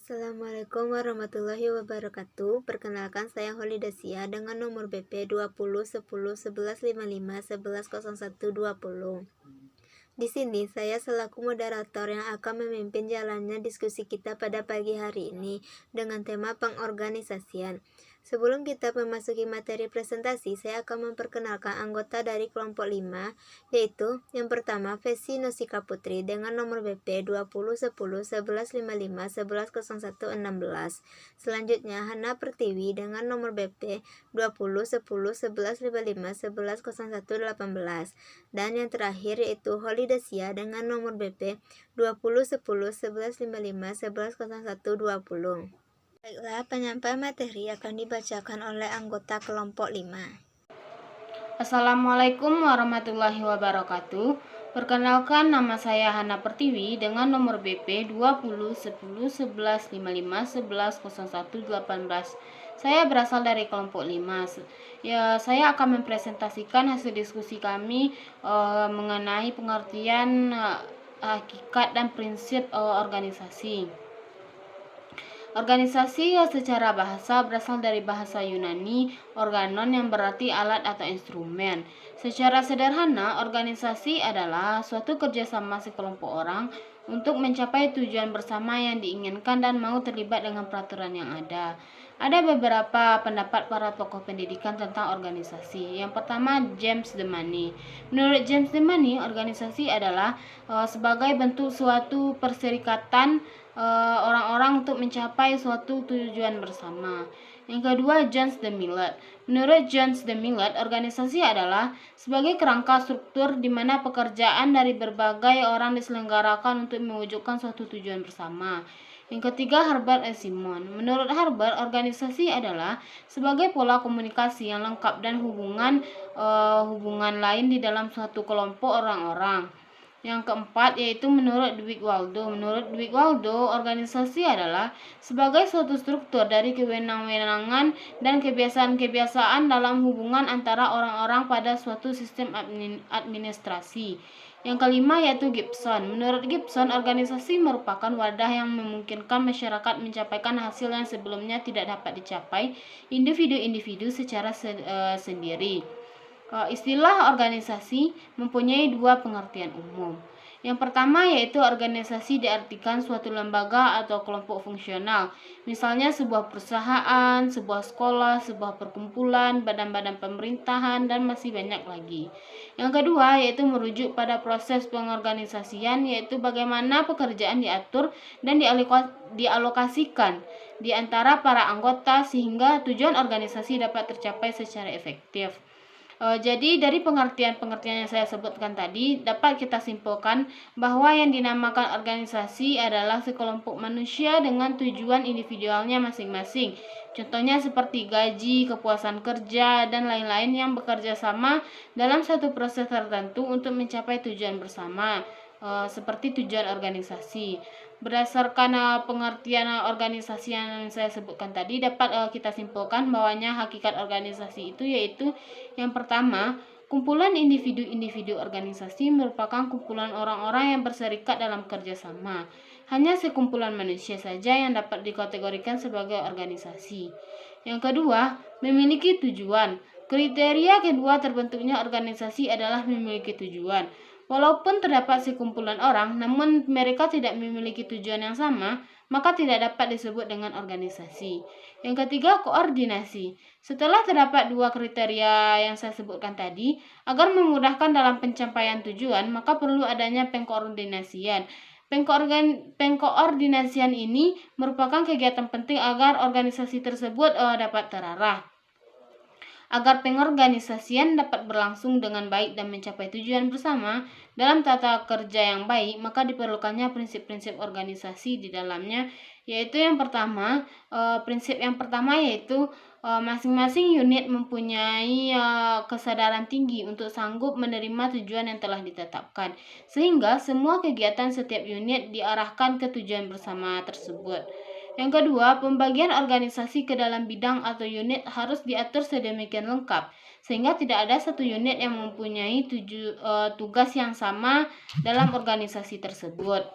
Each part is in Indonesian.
Assalamualaikum warahmatullahi wabarakatuh. Perkenalkan, saya Holidasia dengan nomor BP 20 10 11 55 11 01 20. Di sini saya selaku moderator yang akan memimpin jalannya diskusi kita pada pagi hari ini dengan tema pengorganisasian. Sebelum kita memasuki materi presentasi, saya akan memperkenalkan anggota dari kelompok 5, yaitu yang pertama Vesi Nosika Putri dengan nomor BP 20 10 11 55 11 01 16. Selanjutnya Hana Pertiwi dengan nomor BP 20 10 11 55 11 01 18. Dan yang terakhir yaitu Holidasia dengan nomor BP 20 10 11 55 11 01 20. Baiklah, penyampaian materi akan dibacakan oleh anggota kelompok 5. Assalamualaikum warahmatullahi wabarakatuh. Perkenalkan, nama saya Hana Pertiwi dengan nomor BP 20 10 11 55 11 01 18. Saya berasal dari kelompok 5. Saya akan mempresentasikan hasil diskusi kami mengenai pengertian hakikat dan prinsip organisasi. Organisasi secara bahasa berasal dari bahasa Yunani organon yang berarti alat atau instrumen. Secara sederhana, organisasi adalah suatu kerjasama sekelompok orang untuk mencapai tujuan bersama yang diinginkan dan mau terlibat dengan peraturan yang ada. Ada beberapa pendapat para tokoh pendidikan tentang organisasi. Yang pertama, James Demany. Menurut James Demany, organisasi adalah sebagai bentuk suatu perserikatan orang-orang untuk mencapai suatu tujuan bersama. Yang kedua, John de Millet. Menurut John de Millet, organisasi adalah sebagai kerangka struktur di mana pekerjaan dari berbagai orang diselenggarakan untuk mewujudkan suatu tujuan bersama. Yang ketiga, Herbert E. Simon. Menurut Herbert, organisasi adalah sebagai pola komunikasi yang lengkap dan hubungan lain di dalam suatu kelompok orang-orang. Yang keempat yaitu menurut Dwight Waldo. Menurut Dwight Waldo, organisasi adalah sebagai suatu struktur dari kewenangan dan kebiasaan-kebiasaan dalam hubungan antara orang-orang pada suatu sistem administrasi. Yang kelima yaitu Gibson. Menurut Gibson, organisasi merupakan wadah yang memungkinkan masyarakat mencapai hasil yang sebelumnya tidak dapat dicapai individu-individu secara sendiri. Istilah organisasi mempunyai dua pengertian umum. Yang pertama yaitu organisasi diartikan suatu lembaga atau kelompok fungsional, misalnya sebuah perusahaan, sebuah sekolah, sebuah perkumpulan, badan-badan pemerintahan, dan masih banyak lagi. Yang kedua yaitu merujuk pada proses pengorganisasian, yaitu bagaimana pekerjaan diatur dan dialokasikan di antara para anggota sehingga tujuan organisasi dapat tercapai secara efektif. Jadi dari pengertian-pengertian yang saya sebutkan tadi dapat kita simpulkan bahwa yang dinamakan organisasi adalah sekelompok manusia dengan tujuan individualnya masing-masing. Contohnya seperti gaji, kepuasan kerja, dan lain-lain yang bekerja sama dalam satu proses tertentu untuk mencapai tujuan bersama, seperti tujuan organisasi. Berdasarkan pengertian organisasi yang saya sebutkan tadi, dapat kita simpulkan bahwanya hakikat organisasi itu yaitu yang pertama, kumpulan individu-individu organisasi merupakan kumpulan orang-orang yang berserikat dalam kerjasama. Hanya sekumpulan manusia saja yang dapat dikategorikan sebagai organisasi. Yang kedua, memiliki tujuan. Kriteria kedua terbentuknya organisasi adalah memiliki tujuan. Walaupun terdapat sekumpulan orang, namun mereka tidak memiliki tujuan yang sama, maka tidak dapat disebut dengan organisasi. Yang ketiga, koordinasi. Setelah terdapat dua kriteria yang saya sebutkan tadi, agar memudahkan dalam pencapaian tujuan, maka perlu adanya pengkoordinasian. Pengkoordinasian ini merupakan kegiatan penting agar organisasi tersebut dapat terarah. Agar pengorganisasian dapat berlangsung dengan baik dan mencapai tujuan bersama dalam tata kerja yang baik, maka diperlukannya prinsip-prinsip organisasi di dalamnya, yaitu yang pertama, prinsip yang pertama yaitu masing-masing unit mempunyai kesadaran tinggi untuk sanggup menerima tujuan yang telah ditetapkan, sehingga semua kegiatan setiap unit diarahkan ke tujuan bersama tersebut. Yang kedua, pembagian organisasi ke dalam bidang atau unit harus diatur sedemikian lengkap, sehingga tidak ada satu unit yang mempunyai tugas yang sama dalam organisasi tersebut.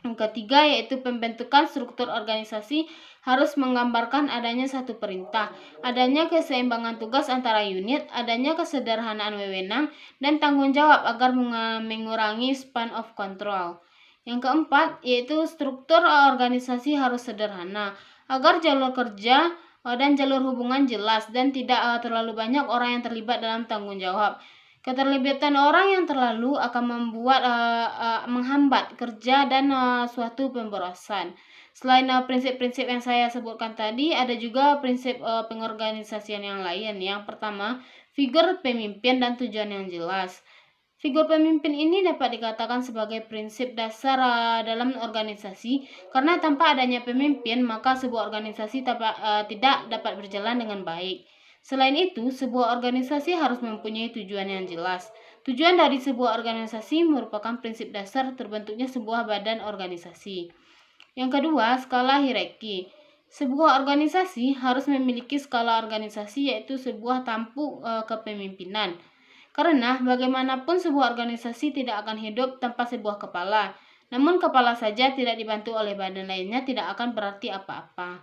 Yang ketiga yaitu pembentukan struktur organisasi harus menggambarkan adanya satu perintah, adanya keseimbangan tugas antara unit, adanya kesederhanaan wewenang, dan tanggung jawab agar mengurangi span of control. Yang keempat yaitu struktur organisasi harus sederhana, agar jalur kerja dan jalur hubungan jelas dan tidak terlalu banyak orang yang terlibat dalam tanggung jawab. Keterlibatan orang yang terlalu akan membuat menghambat kerja dan suatu pemborosan. Selain prinsip-prinsip yang saya sebutkan tadi, ada juga prinsip pengorganisasian yang lain. Yang pertama, figur pemimpin dan tujuan yang jelas. Figur pemimpin ini dapat dikatakan sebagai prinsip dasar dalam organisasi, karena tanpa adanya pemimpin, maka sebuah organisasi tidak dapat berjalan dengan baik. Selain itu, sebuah organisasi harus mempunyai tujuan yang jelas. Tujuan dari sebuah organisasi merupakan prinsip dasar terbentuknya sebuah badan organisasi. Yang kedua, skala hierarki. Sebuah organisasi harus memiliki skala organisasi, yaitu sebuah tampuk kepemimpinan. Karena bagaimanapun sebuah organisasi tidak akan hidup tanpa sebuah kepala. Namun kepala saja tidak dibantu oleh badan lainnya tidak akan berarti apa-apa.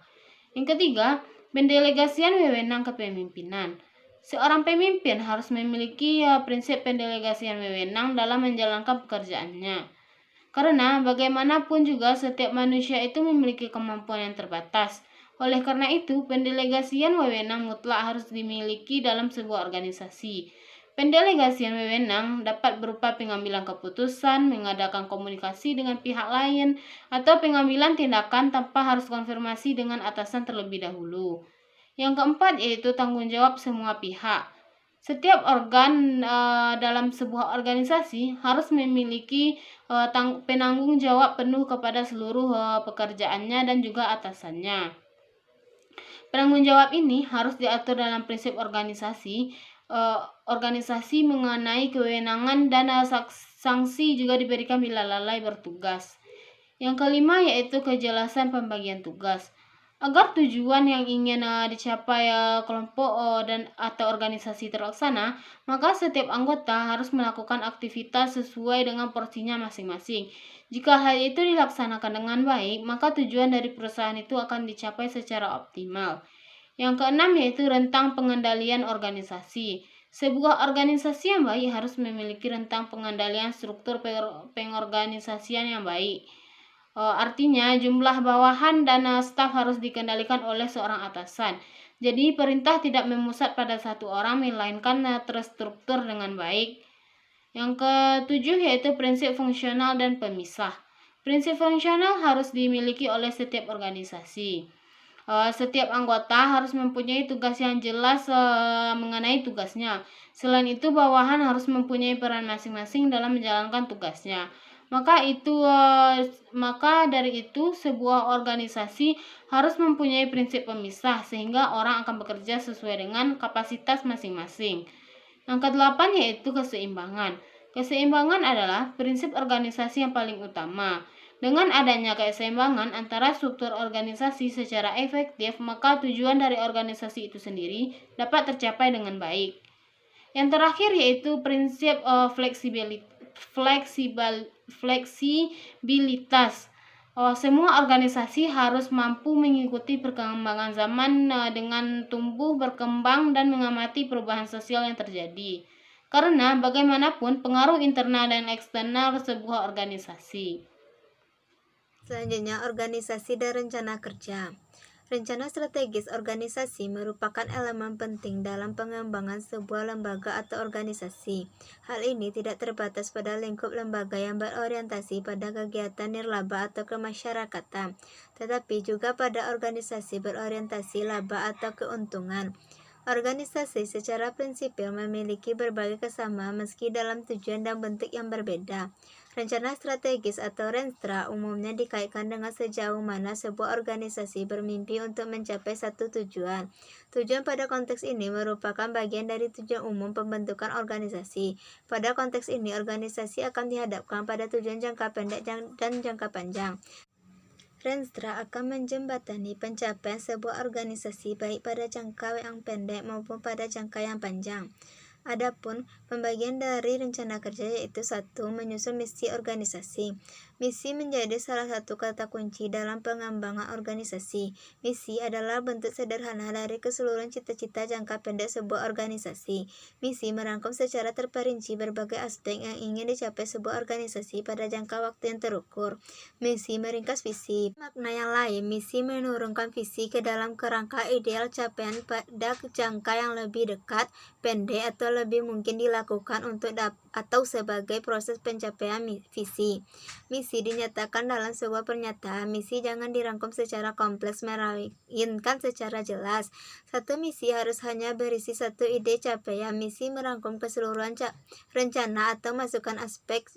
Yang ketiga, pendelegasian wewenang kepemimpinan. Seorang pemimpin harus memiliki prinsip pendelegasian wewenang dalam menjalankan pekerjaannya. Karena bagaimanapun juga setiap manusia itu memiliki kemampuan yang terbatas. Oleh karena itu, pendelegasian wewenang mutlak harus dimiliki dalam sebuah organisasi. Pendelegasian wewenang dapat berupa pengambilan keputusan, mengadakan komunikasi dengan pihak lain, atau pengambilan tindakan tanpa harus konfirmasi dengan atasan terlebih dahulu. Yang keempat yaitu tanggung jawab semua pihak. Setiap organ dalam sebuah organisasi harus memiliki penanggung jawab penuh kepada seluruh pekerjaannya dan juga atasannya. Penanggung jawab ini harus diatur dalam prinsip organisasi mengenai kewenangan dan sanksi juga diberikan bila lalai bertugas. Yang kelima yaitu kejelasan pembagian tugas. Agar tujuan yang ingin dicapai kelompok dan atau organisasi terlaksana, maka setiap anggota harus melakukan aktivitas sesuai dengan porsinya masing-masing. Jika hal itu dilaksanakan dengan baik, maka tujuan dari perusahaan itu akan dicapai secara optimal. Yang keenam yaitu rentang pengendalian organisasi. Sebuah organisasi yang baik harus memiliki rentang pengendalian struktur pengorganisasian yang baik. Artinya jumlah bawahan dan staf harus dikendalikan oleh seorang atasan. Jadi perintah tidak memusat pada satu orang melainkan terstruktur dengan baik. Yang ketujuh yaitu prinsip fungsional dan pemisah. Prinsip fungsional harus dimiliki oleh setiap organisasi. Setiap anggota harus mempunyai tugas yang jelas mengenai tugasnya. Selain itu, bawahan harus mempunyai peran masing-masing dalam menjalankan tugasnya. Maka dari itu sebuah organisasi harus mempunyai prinsip pemisah sehingga orang akan bekerja sesuai dengan kapasitas masing-masing. Yang kedelapan yaitu keseimbangan. Keseimbangan adalah prinsip organisasi yang paling utama. Dengan adanya keseimbangan antara struktur organisasi secara efektif, maka tujuan dari organisasi itu sendiri dapat tercapai dengan baik. Yang terakhir yaitu prinsip fleksibilitas. Semua organisasi harus mampu mengikuti perkembangan zaman dengan tumbuh, berkembang, dan mengamati perubahan sosial yang terjadi. Karena bagaimanapun pengaruh internal dan eksternal sebuah organisasi. Selanjutnya, organisasi dan rencana kerja. Rencana strategis organisasi merupakan elemen penting dalam pengembangan sebuah lembaga atau organisasi. Hal ini tidak terbatas pada lingkup lembaga yang berorientasi pada kegiatan nirlaba atau kemasyarakatan, tetapi juga pada organisasi berorientasi laba atau keuntungan. Organisasi secara prinsipil memiliki berbagai kesamaan meski dalam tujuan dan bentuk yang berbeda. Rencana strategis atau Renstra umumnya dikaitkan dengan sejauh mana sebuah organisasi bermimpi untuk mencapai satu tujuan. Tujuan pada konteks ini merupakan bagian dari tujuan umum pembentukan organisasi. Pada konteks ini, organisasi akan dihadapkan pada tujuan jangka pendek dan jangka panjang. Renstra akan menjembatani pencapaian sebuah organisasi baik pada jangka yang pendek maupun pada jangka yang panjang. Adapun pembagian dari rencana kerja yaitu 1. Menyusun misi organisasi. Misi menjadi salah satu kata kunci dalam pengembangan organisasi. Misi adalah bentuk sederhana dari keseluruhan cita-cita jangka pendek sebuah organisasi. Misi merangkum secara terperinci berbagai aspek yang ingin dicapai sebuah organisasi pada jangka waktu yang terukur. Misi meringkas visi. Makna yang lain, misi menurunkan visi ke dalam kerangka ideal capaian pada jangka yang lebih dekat, pendek, atau lebih mungkin dilakukan untuk atau sebagai proses pencapaian visi. Misi dinyatakan dalam sebuah pernyataan. Misi jangan dirangkum secara kompleks, melainkan secara jelas. Satu misi harus hanya berisi satu ide capaian. Misi merangkum keseluruhan rencana atau masukan aspek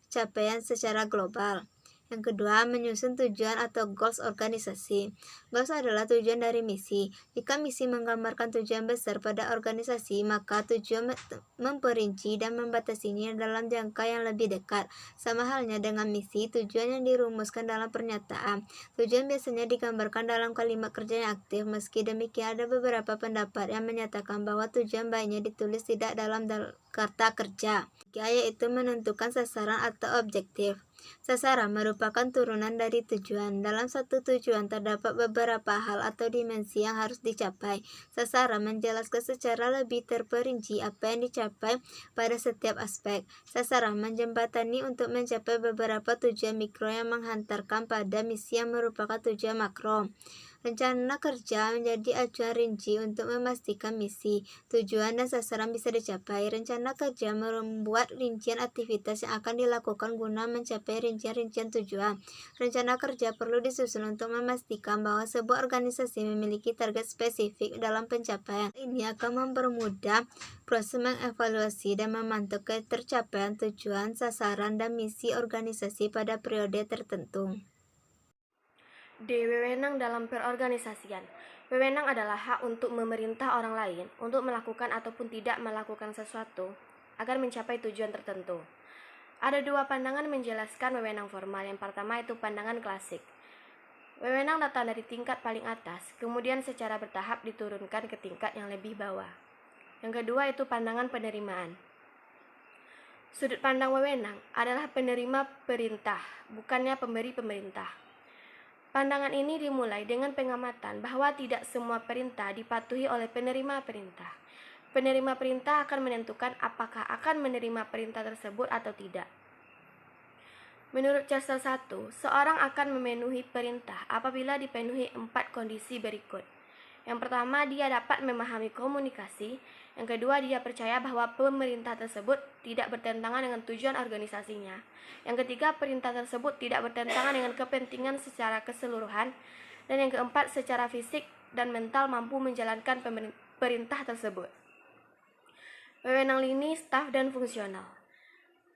capaian secara global. Yang kedua, menyusun tujuan atau goals organisasi. Goals adalah tujuan dari misi. Jika misi menggambarkan tujuan besar pada organisasi, maka tujuan memperinci dan membatasinya dalam jangka yang lebih dekat. Sama halnya dengan misi, tujuan yang dirumuskan dalam pernyataan. Tujuan biasanya digambarkan dalam kalimat kerja yang aktif. Meski demikian, ada beberapa pendapat yang menyatakan bahwa tujuan baiknya ditulis tidak dalam kata kerja, yaitu menentukan sasaran atau objektif. Sasaran merupakan turunan dari tujuan. Dalam satu tujuan terdapat beberapa hal atau dimensi yang harus dicapai. Sasaran menjelaskan secara lebih terperinci apa yang dicapai pada setiap aspek. Sasaran menjembatani untuk mencapai beberapa tujuan mikro yang menghantarkan pada misi yang merupakan tujuan makro. Rencana kerja menjadi acuan rinci untuk memastikan misi, tujuan, dan sasaran bisa dicapai. Rencana kerja membuat rincian aktivitas yang akan dilakukan guna mencapai rincian-rincian tujuan. Rencana kerja perlu disusun untuk memastikan bahwa sebuah organisasi memiliki target spesifik dalam pencapaian. Ini akan mempermudah proses mengevaluasi dan memantau ketercapaian tujuan, sasaran, dan misi organisasi pada periode tertentu. D. Wewenang dalam perorganisasian. Wewenang adalah hak untuk memerintah orang lain untuk melakukan ataupun tidak melakukan sesuatu agar mencapai tujuan tertentu. Ada dua pandangan menjelaskan wewenang formal. Yang pertama itu pandangan klasik. Wewenang datang dari tingkat paling atas, kemudian secara bertahap diturunkan ke tingkat yang lebih bawah. Yang kedua itu pandangan penerimaan. Sudut pandang wewenang adalah penerima perintah, bukannya pemberi pemerintah. Pandangan ini dimulai dengan pengamatan bahwa tidak semua perintah dipatuhi oleh penerima perintah. Penerima perintah akan menentukan apakah akan menerima perintah tersebut atau tidak. Menurut Chester 1, seorang akan memenuhi perintah apabila dipenuhi 4 kondisi berikut. Yang pertama, dia dapat memahami komunikasi. Yang kedua, dia percaya bahwa pemerintah tersebut tidak bertentangan dengan tujuan organisasinya. Yang ketiga, perintah tersebut tidak bertentangan dengan kepentingan secara keseluruhan. Dan yang keempat, secara fisik dan mental mampu menjalankan perintah tersebut. Wewenang lini, staf, dan fungsional.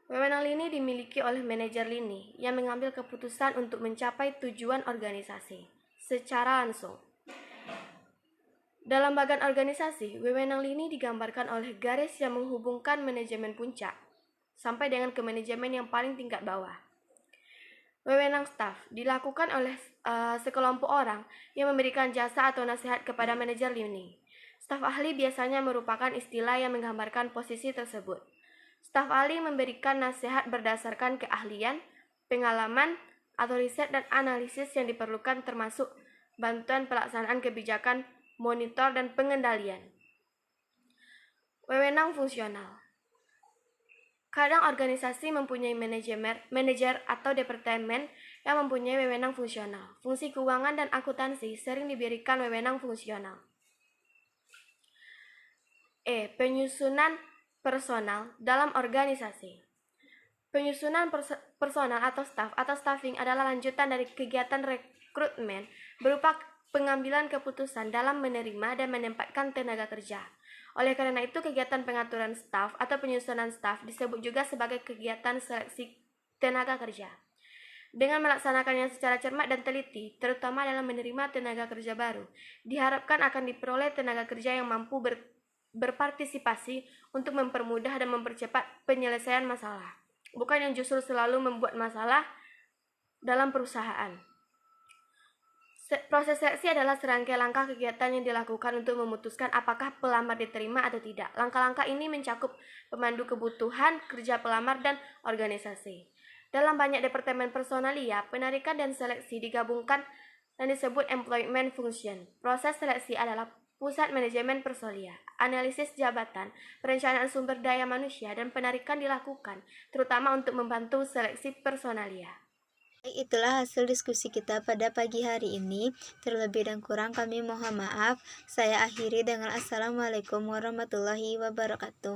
Wewenang lini dimiliki oleh manajer lini yang mengambil keputusan untuk mencapai tujuan organisasi secara langsung. Dalam bagian organisasi, wewenang lini digambarkan oleh garis yang menghubungkan manajemen puncak sampai dengan ke manajemen yang paling tingkat bawah. Wewenang staf dilakukan oleh sekelompok orang yang memberikan jasa atau nasihat kepada manajer lini. Staf ahli biasanya merupakan istilah yang menggambarkan posisi tersebut. Staf ahli memberikan nasihat berdasarkan keahlian, pengalaman, atau riset dan analisis yang diperlukan termasuk bantuan pelaksanaan kebijakan, monitor, dan pengendalian. Wewenang fungsional. Kadang organisasi mempunyai manajer atau departemen yang mempunyai wewenang fungsional. Fungsi keuangan dan akuntansi sering diberikan wewenang fungsional. E. Penyusunan personal dalam organisasi. Penyusunan personal atau staff atau staffing adalah lanjutan dari kegiatan rekrutmen berupa pengambilan keputusan dalam menerima dan menempatkan tenaga kerja. Oleh karena itu, kegiatan pengaturan staf atau penyusunan staf disebut juga sebagai kegiatan seleksi tenaga kerja. Dengan melaksanakannya secara cermat dan teliti, terutama dalam menerima tenaga kerja baru, diharapkan akan diperoleh tenaga kerja yang mampu berpartisipasi untuk mempermudah dan mempercepat penyelesaian masalah, bukan yang justru selalu membuat masalah dalam perusahaan. Proses seleksi adalah serangkaian langkah kegiatan yang dilakukan untuk memutuskan apakah pelamar diterima atau tidak. Langkah-langkah ini mencakup pemandu kebutuhan kerja pelamar dan organisasi. Dalam banyak departemen personalia, penarikan dan seleksi digabungkan dan disebut employment function. Proses seleksi adalah pusat manajemen personalia, analisis jabatan, perencanaan sumber daya manusia, dan penarikan dilakukan, terutama untuk membantu seleksi personalia. Baik, itulah hasil diskusi kita pada pagi hari ini. Terlebih dan kurang kami mohon maaf. Saya akhiri dengan Assalamualaikum warahmatullahi wabarakatuh.